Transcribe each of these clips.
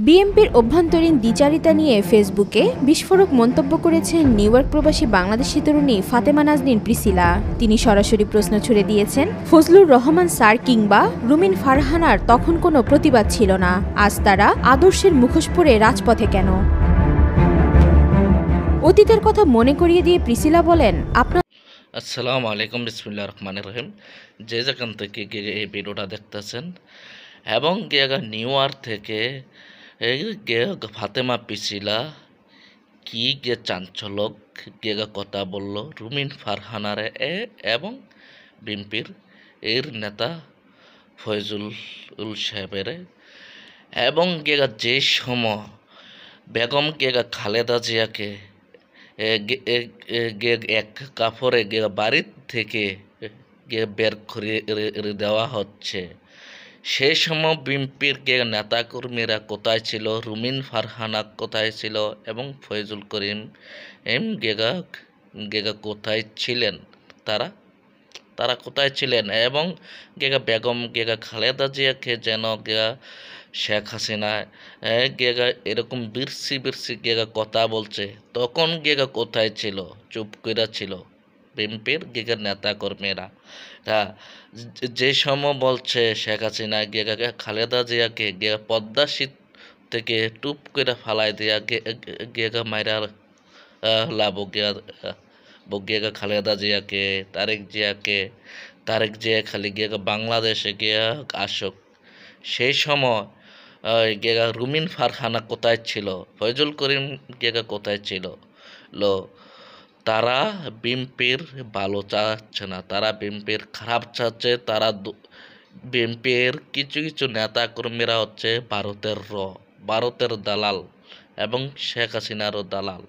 বিএনপির অভ্যন্তরীণ দ্বিচারিতা নিয়ে ফেসবুকে বিস্ফোরক মন্তব্য করেছেন নিউ ইয়র্ক প্রবাসী বাংলাদেশি তরুণী ফাতেমা নাজনীন প্রিসিলা। তিনি সরাসরি প্রশ্ন ছুড়ে দিয়েছেন, ফজলুর রহমান স্যার কিংবা রুমিন ফারহানার তখন কোনো প্রতিবাদ ছিল না, আজ তারা আদর্শের মুখোশ পরে রাজপথে কেন? অতীতের কথা মনে করিয়ে দিয়ে প্রিসিলা বলেন, আপনার আসসালামু আলাইকুম, বিসমিল্লাহির রহমানির রহিম। যে যেখান থেকে এই ভিডিওটা দেখতেছেন এবং নিউ ইয়র্ক থেকে ফাতেমা প্রিসিলা কি চাঞ্চলক কথা বলল রুমিন ফারহানারে এবং বিএনপির এর নেতা ফয়জুল সাহেবের, এবং যে সময় বেগম খালেদা জিয়াকে এক কাপড়ে বাড়ির থেকে বের করে দেওয়া হচ্ছে, সেই সময় বিএনপির নেতাকর্মীরা কোথায় ছিল, রুমিন ফারহানা কোথায় ছিল এবং ফয়জুল করিম কোথায় ছিলেন, তারা কোথায় ছিলেন? এবং বেগম খালেদা জিয়াকে যেন শেখ হাসিনা এরকম বিরসি কথা বলছে, তখন কোথায় ছিল? চুপ করে ছিল বিএনপির নেতা কর্মীরা। যে সময় বলছে শেখ হাসিনা খালেদা জিয়াকে পদ্মা সেতু থেকে টুপ করে ফালাই দিয়া মাইরা লাভ খালেদা জিয়াকে, তারেক জিয়া খালি বাংলাদেশে আসুক, সেই সময় রুমিন ফারহানা কোথায় ছিল, ফয়জুল করিম কোথায় ছিল? তারা বিএনপির ভালো চাচ্ছে না, তারা বিএনপির খারাপ চাচ্ছে। তারা বিএনপির কিছু নেতা কর্মীরা হচ্ছে ভারতের দালাল এবং শেখ হাসিনারও দালাল।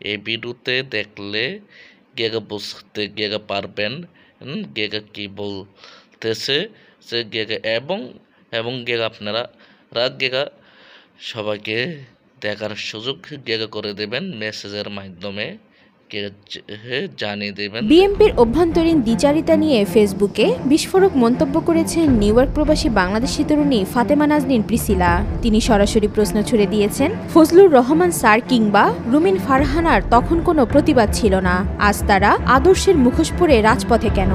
এই ভিডিওতে দেখলে বুঝতে পারবেন কি বলতেছে এবং আপনারা সবাইকে দেখার সুযোগ করে দেবেন, মেসেজের মাধ্যমে জানিয়ে দেবেন। বিএনপির অভ্যন্তরীণ দ্বিচারিতা নিয়ে ফেসবুকে বিস্ফোরক মন্তব্য করেছেন নিউ ইয়র্ক প্রবাসী বাংলাদেশি তরুণী ফাতেমা নাজনীন প্রিসিলা। তিনি সরাসরি প্রশ্ন ছুড়ে দিয়েছেন, ফজলুর রহমান স্যার কিংবা রুমিন ফারহানার তখন কোনো প্রতিবাদ ছিল না, আজ তারা আদর্শের মুখোশ পরে রাজপথে কেন?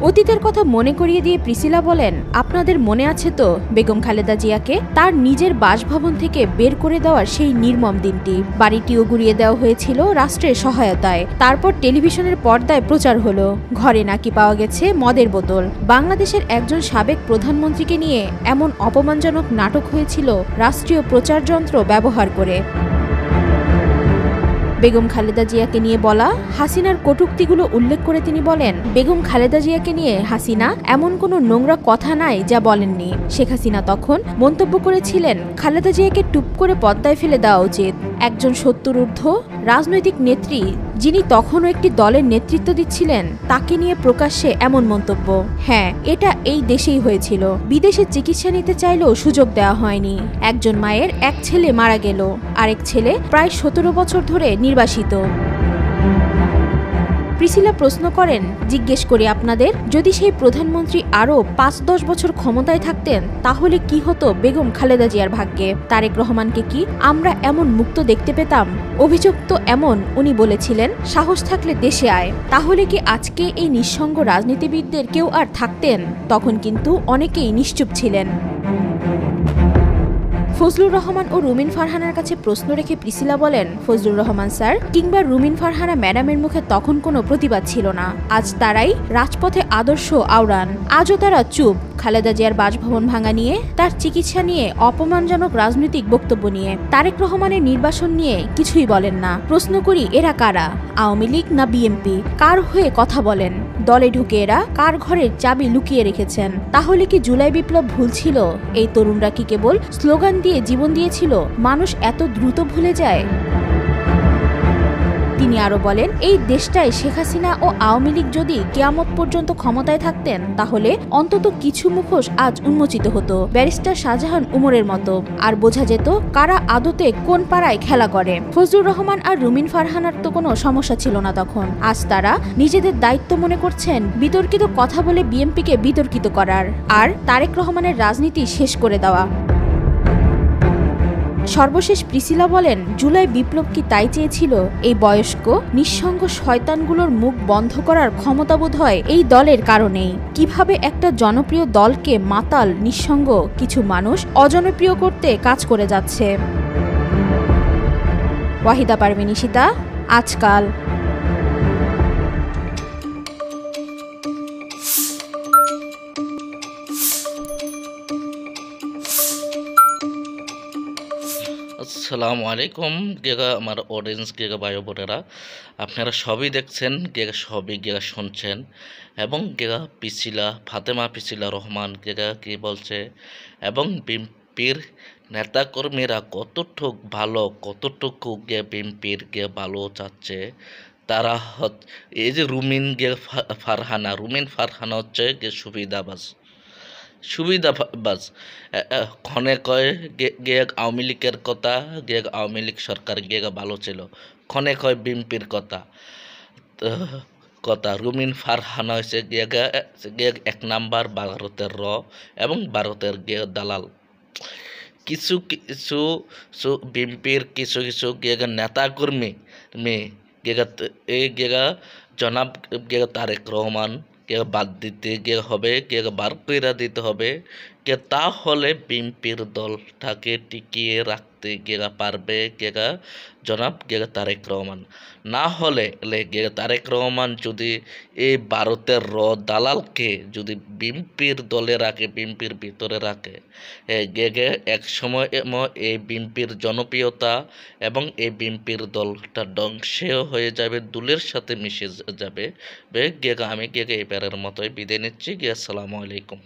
অতীতের কথা মনে করিয়ে দিয়ে প্রিসিলা বলেন, আপনাদের মনে আছে তো বেগম খালেদা জিয়াকে তার নিজের বাসভবন থেকে বের করে দেওয়ার সেই নির্মম দিনটি? বাড়িটিও গুড়িয়ে দেওয়া হয়েছিল রাষ্ট্রের সহায়তায়। তারপর টেলিভিশনের পর্দায় প্রচার হলো, ঘরে নাকি পাওয়া গেছে মদের বোতল। বাংলাদেশের একজন সাবেক প্রধানমন্ত্রীকে নিয়ে এমন অপমানজনক নাটক হয়েছিল রাষ্ট্রীয় প্রচার যন্ত্র ব্যবহার করে। বেগম খালেদা জিয়াকে নিয়ে বলা হাসিনার কটূক্তিগুলো উল্লেখ করে তিনি বলেন, বেগম খালেদা জিয়াকে নিয়ে হাসিনা এমন কোনো নোংরা কথা নাই যা বলেননি। শেখ হাসিনা তখন মন্তব্য করেছিলেন, খালেদা জিয়াকে টুপ করে পদ্মায় ফেলে দেওয়া উচিত। একজন 70 ঊর্ধ্ব রাজনৈতিক নেত্রী, যিনি তখনও একটি দলের নেতৃত্ব দিচ্ছিলেন, তাকে নিয়ে প্রকাশ্যে এমন মন্তব্য। হ্যাঁ, এটা এই দেশেই হয়েছিল। বিদেশে চিকিৎসা নিতে চাইলেও সুযোগ দেওয়া হয়নি। একজন মায়ের এক ছেলে মারা গেল, আরেক ছেলে প্রায় 17 বছর ধরে নির্বাসিত। প্রিসিলা প্রশ্ন করেন, জিজ্ঞেস করি আপনাদের, যদি সেই প্রধানমন্ত্রী আরও 5-10 বছর ক্ষমতায় থাকতেন তাহলে কি হতো বেগম খালেদা জিয়ার ভাগ্যে? তারেক রহমানকে কি আমরা এমন মুক্ত দেখতে পেতাম? অভিযোগ তো এমন, উনি বলেছিলেন, সাহস থাকলে দেশে আয়। তাহলে কি আজকে এই নিঃসঙ্গ রাজনীতিবিদদের কেউ আর থাকতেন? তখন কিন্তু অনেকেই নিশ্চুপ ছিলেন। ফজলুর রহমান ও রুমিন ফারহানার কাছে প্রশ্ন রেখে প্রিসিলা বলেন, ফজলুর রহমান স্যার কিংবা রুমিন ফারহানা ম্যাডামের মুখে তখন কোনো প্রতিবাদ ছিল না, আজ তারাই রাজপথে আদর্শ আওড়ান। আজও তারা চুপ খালেদা জিয়ার বাসভবন ভাঙা নিয়ে, তার চিকিৎসা নিয়ে, অপমানজনক রাজনৈতিক বক্তব্য নিয়ে, তারেক রহমানের নির্বাসন নিয়ে কিছুই বলেন না। প্রশ্ন করি, এরা কারা? আওয়ামী লীগ না বিএনপি? কার হয়ে কথা বলেন? দলে ঢুকে এরা কার ঘরের চাবি লুকিয়ে রেখেছেন? তাহলে কি জুলাই বিপ্লব ভুল ছিল? এই তরুণরা কি কেবল স্লোগান দিয়ে জীবন দিয়েছিল? মানুষ এত দ্রুত ভুলে যায়? তিনি আরো বলেন, এই দেশটায় শেখ হাসিনা ও আওয়ামী লীগ যদি কিয়ামত পর্যন্ত ক্ষমতায় থাকতেন তাহলে অন্তত কিছু মুখোশ আজ উন্মোচিত হতো, ব্যারিস্টার শাহজাহান উমরের মতো, আর বোঝা যেত কারা আদতে কোন পাড়ায় খেলা করে। ফজলুর রহমান আর রুমিন ফারহানার তো কোনো সমস্যা ছিল না তখন, আজ তারা নিজেদের দায়িত্ব মনে করছেন বিতর্কিত কথা বলে বিএনপিকে বিতর্কিত করার আর তারেক রহমানের রাজনীতি শেষ করে দেওয়া। সর্বশেষ প্রিসিলা বলেন, জুলাই বিপ্লব কি তাই চেয়েছিল? এই বয়স্ক নিঃসঙ্গ শয়তানগুলোর মুখ বন্ধ করার ক্ষমতা বোধ হয় এই দলের কারণেই। কিভাবে একটা জনপ্রিয় দলকে মাতাল নিঃসঙ্গ কিছু মানুষ অজনপ্রিয় করতে কাজ করে যাচ্ছে। ওয়াহিদা পারভীন ঈশিতা, আজকাল। আসসালামু আলাইকুম আমার অডিয়েন্স ভাই বোনেরা, আপনারা সবই দেখছেন, সবই শুনছেন এবং ফাতেমা পিছিলা রহমান কি বলছে এবং বিএনপির নেতাকর্মীরা কতটুক ভালো, কতটুকু বিএনপির ভালো চাচ্ছে। তারা এই যে রুমিন ফারহানা হচ্ছে সুবিধাবাজ ক্ষণে কয় আওয়ামী লীগের কথা, আওয়ামী লীগ সরকার ভালো ছিল, ক্ষণে কয় বিএনপির কথা। রুমিন ফারহানা হয়েছে এক নাম্বার ভারতের এবং ভারতের দালাল। কিছু বিএনপির কিছু নেতাকর্মী জনাব তারেক রহমান বাদ দিতে হবে, বার কইরা দিতে হবে, তাহলে বিএনপির দলটাকে টিকিয়ে রাখতে পারবে জনাব তারেক রহমান। না হলে তারেক রহমান যদি এই ভারতের দালালকে যদি বিএনপির দলে রাখে, বিএনপির ভিতরে রাখে, এক সময় এই বিএনপির জনপ্রিয়তা এবং এই বিএনপির দলটা ধ্বংসেও হয়ে যাবে, দুলের সাথে মিশে যাবে। আমি এবারের মতোই বিদায় নিচ্ছি। আসসালামু আলাইকুম।